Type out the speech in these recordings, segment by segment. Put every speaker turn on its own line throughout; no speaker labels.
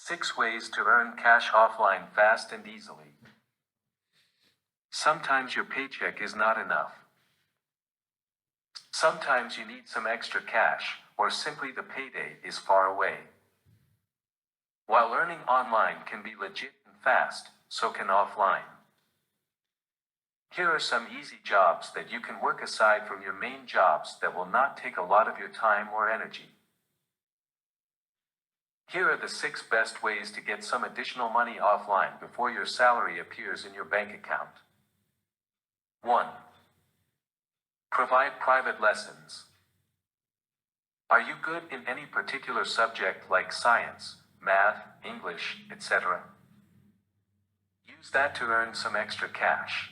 6 ways to earn cash offline fast and easily. Sometimes your paycheck is not enough. Sometimes you need some extra cash, or simply the payday is far away. While earning online can be legit and fast, so can offline. Here are some easy jobs that you can work aside from your main jobs that will not take a lot of your time or energy. Here are the 6 best ways to get some additional money offline before your salary appears in your bank account. 1. Provide private lessons. Are you good in any particular subject like science, math, English, etc.? Use that to earn some extra cash.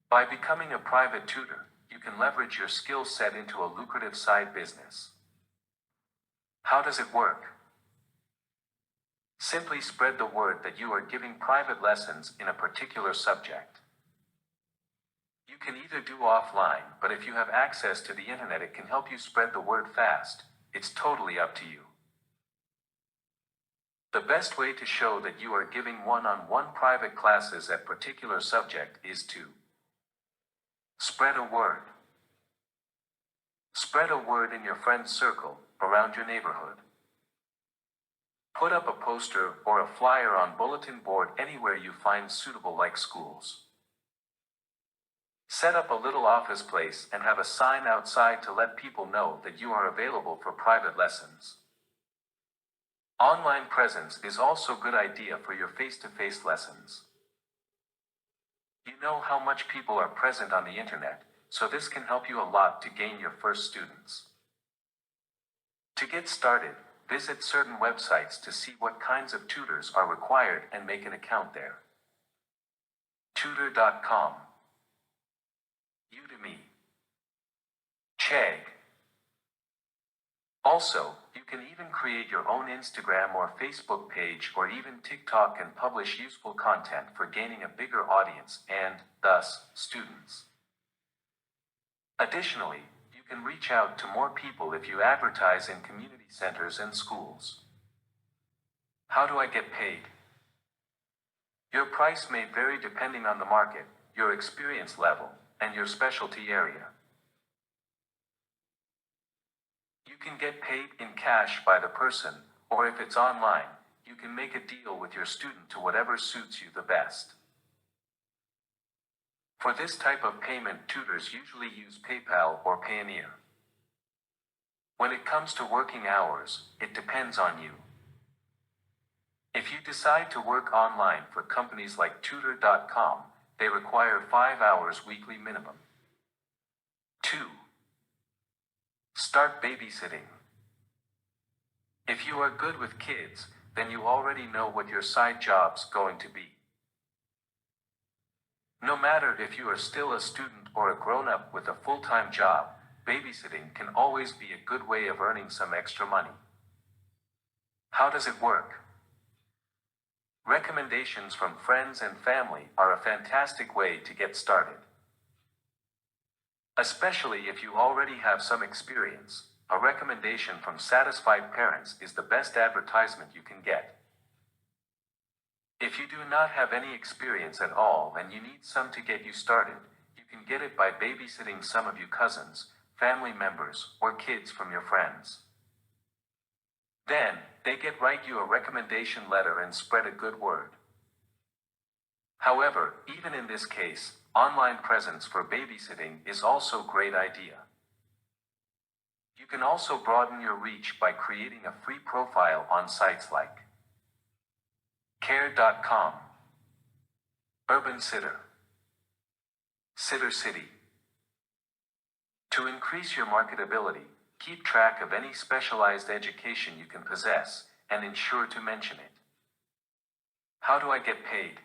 By becoming a private tutor, you can leverage your skill set into a lucrative side business. How does it work? Simply spread the word that you are giving private lessons in a particular subject. You can either do offline, but if you have access to the internet, it can help you spread the word fast. It's totally up to you. The best way to show that you are giving one-on-one private classes at particular subject is to spread a word. Spread a word in your friend's circle, around your neighborhood. Put up a poster or a flyer on bulletin board anywhere you find suitable, like schools. Set up a little office place and have a sign outside to let people know that you are available for private lessons. Online presence is also a good idea for your face-to-face lessons. You know how much people are present on the internet, so this can help you a lot to gain your first students. To get started, visit certain websites to see what kinds of tutors are required and make an account there. Tutor.com, Udemy, Chegg. Also, you can even create your own Instagram or Facebook page or even TikTok and publish useful content for gaining a bigger audience and, thus, students. Additionally, you can reach out to more people if you advertise in community centers and schools. How do I get paid? Your price may vary depending on the market, your experience level, and your specialty area. You can get paid in cash by the person, or if it's online, you can make a deal with your student to whatever suits you the best. For this type of payment, tutors usually use PayPal or Payoneer. When it comes to working hours, it depends on you. If you decide to work online for companies like Tutor.com, they require 5 hours weekly minimum. 2. Start babysitting. If you are good with kids, then you already know what your side job's going to be. No matter if you are still a student or a grown-up with a full-time job, babysitting can always be a good way of earning some extra money. How does it work? Recommendations from friends and family are a fantastic way to get started. Especially if you already have some experience, a recommendation from satisfied parents is the best advertisement you can get. If you do not have any experience at all and you need some to get you started, you can get it by babysitting some of your cousins, family members, or kids from your friends. Then, they write you a recommendation letter and spread a good word. However, even in this case, online presence for babysitting is also a great idea. You can also broaden your reach by creating a free profile on sites like Care.com, Urban Sitter, Sitter City. To increase your marketability, keep track of any specialized education you can possess, and ensure to mention it. How do I get paid?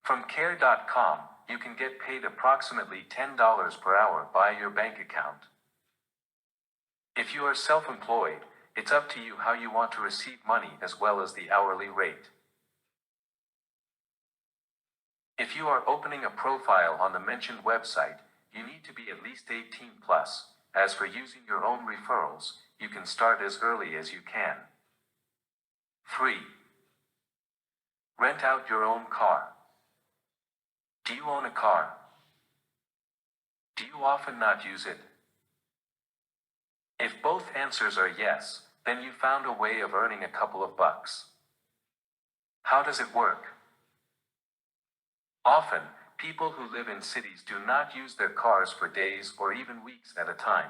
From Care.com, you can get paid approximately $10 per hour by your bank account. If you are self-employed, it's up to you how you want to receive money as well as the hourly rate. If you are opening a profile on the mentioned website, you need to be at least 18 plus. As for using your own referrals, you can start as early as you can. 3. Rent out your own car. Do you own a car? Do you often not use it? If both answers are yes, then you found a way of earning a couple of bucks. How does it work? Often, people who live in cities do not use their cars for days or even weeks at a time.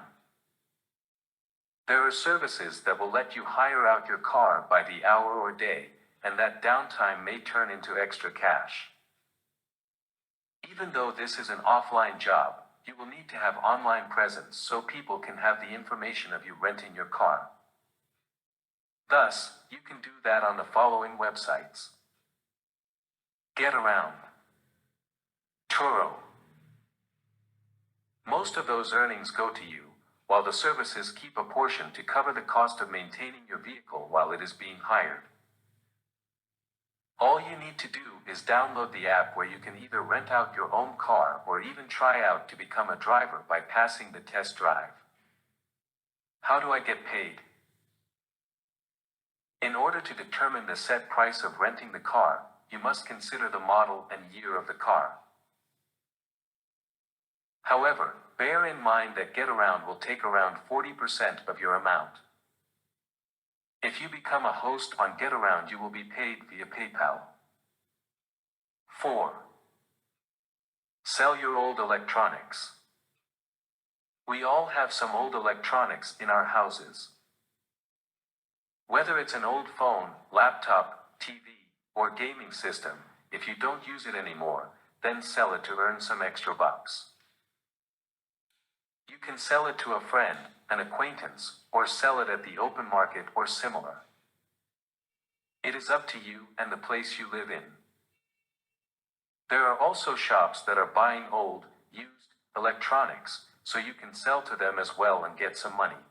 There are services that will let you hire out your car by the hour or day, and that downtime may turn into extra cash. Even though this is an offline job, you will need to have online presence so people can have the information of you renting your car. Thus, you can do that on the following websites: Getaround, Turo. Most of those earnings go to you, while the services keep a portion to cover the cost of maintaining your vehicle while it is being hired. All you need to do is download the app where you can either rent out your own car or even try out to become a driver by passing the test drive. How do I get paid? In order to determine the set price of renting the car, you must consider the model and year of the car. However, bear in mind that Getaround will take around 40% of your amount. If you become a host on Getaround, you will be paid via PayPal. 4. Sell your old electronics. We all have some old electronics in our houses. Whether it's an old phone, laptop, TV, or gaming system, if you don't use it anymore, then sell it to earn some extra bucks. You can sell it to a friend, an acquaintance, or sell it at the open market or similar. It is up to you and the place you live in. There are also shops that are buying old, used electronics, so you can sell to them as well and get some money.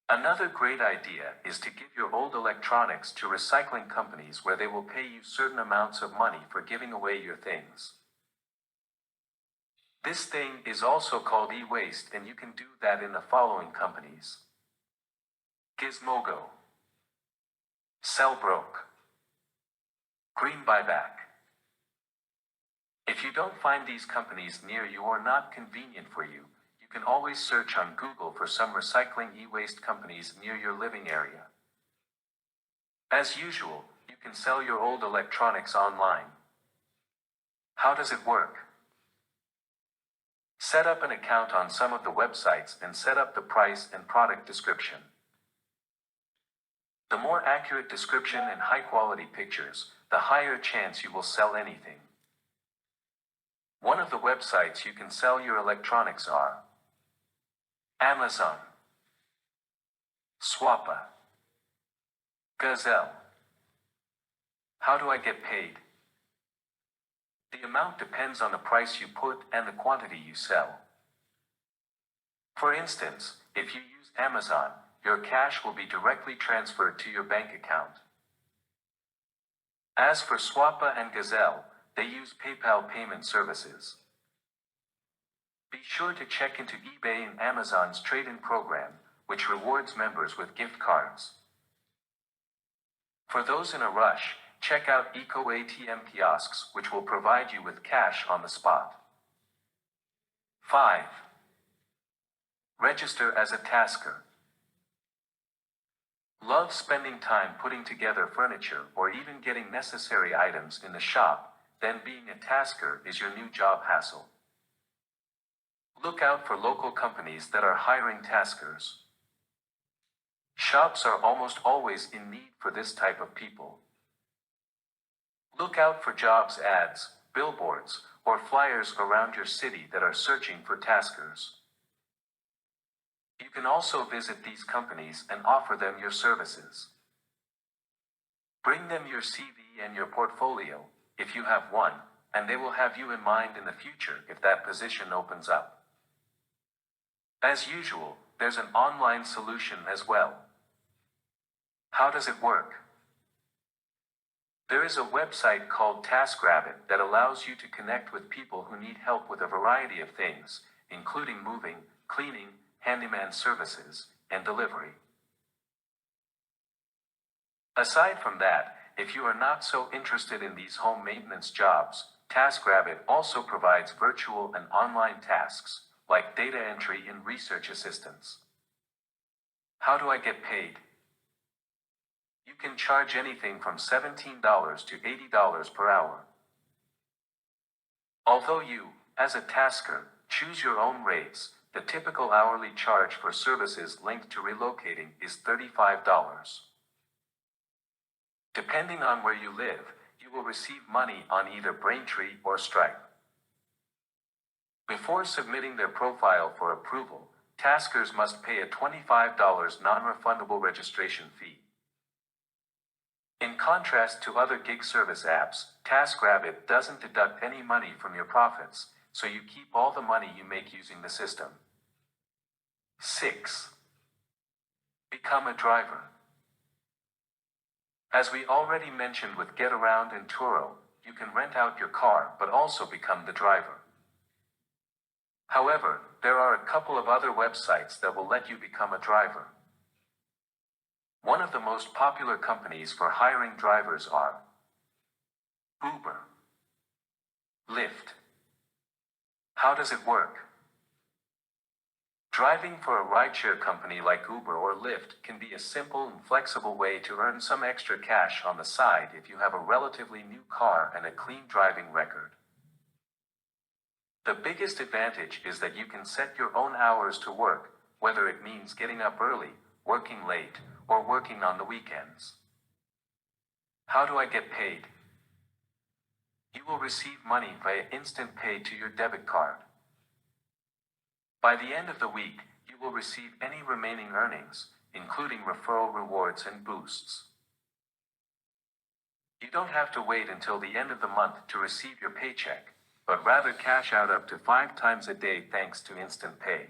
Another great idea is to give your old electronics to recycling companies where they will pay you certain amounts of money for giving away your things. This thing is also called e-waste, and you can do that in the following companies: Gizmodo, Sellbroke, Green Buyback. If you don't find these companies near you or not convenient for you, you can always search on Google for some recycling e-waste companies near your living area. As usual, you can sell your old electronics online. How does it work? Set up an account on some of the websites and set up the price and product description. The more accurate description and high-quality pictures, the higher chance you will sell anything. One of the websites you can sell your electronics are Amazon, Swappa, Gazelle. How do I get paid? The amount depends on the price you put and the quantity you sell. For instance, if you use Amazon, your cash will be directly transferred to your bank account. As for Swappa and Gazelle, they use PayPal payment services. Be sure to check into eBay and Amazon's trade-in program, which rewards members with gift cards. For those in a rush, check out Eco ATM kiosks, which will provide you with cash on the spot. 5. Register as a tasker. Love spending time putting together furniture or even getting necessary items in the shop, then being a tasker is your new job hassle. Look out for local companies that are hiring taskers. Shops are almost always in need for this type of people. Look out for jobs ads, billboards, or flyers around your city that are searching for taskers. You can also visit these companies and offer them your services. Bring them your CV and your portfolio, if you have one, and they will have you in mind in the future if that position opens up. As usual, there's an online solution as well. How does it work? There is a website called TaskRabbit that allows you to connect with people who need help with a variety of things, including moving, cleaning, handyman services, and delivery. Aside from that, if you are not so interested in these home maintenance jobs, TaskRabbit also provides virtual and online tasks, like data entry and research assistance. How do I get paid? You can charge anything from $17 to $80 per hour. Although you, as a tasker, choose your own rates, the typical hourly charge for services linked to relocating is $35. Depending on where you live, you will receive money on either Braintree or Stripe. Before submitting their profile for approval, taskers must pay a $25 non-refundable registration fee. In contrast to other gig service apps, TaskRabbit doesn't deduct any money from your profits, so you keep all the money you make using the system. 6. Become a driver. As we already mentioned with GetAround and Turo, you can rent out your car but also become the driver. However, there are a couple of other websites that will let you become a driver. One of the most popular companies for hiring drivers are Uber, Lyft. How does it work? Driving for a rideshare company like Uber or Lyft can be a simple and flexible way to earn some extra cash on the side if you have a relatively new car and a clean driving record. The biggest advantage is that you can set your own hours to work, whether it means getting up early, working late, or working on the weekends. How do I get paid? You will receive money via instant pay to your debit card. By the end of the week, you will receive any remaining earnings, including referral rewards and boosts. You don't have to wait until the end of the month to receive your paycheck, but rather cash out up to 5 times a day thanks to instant pay.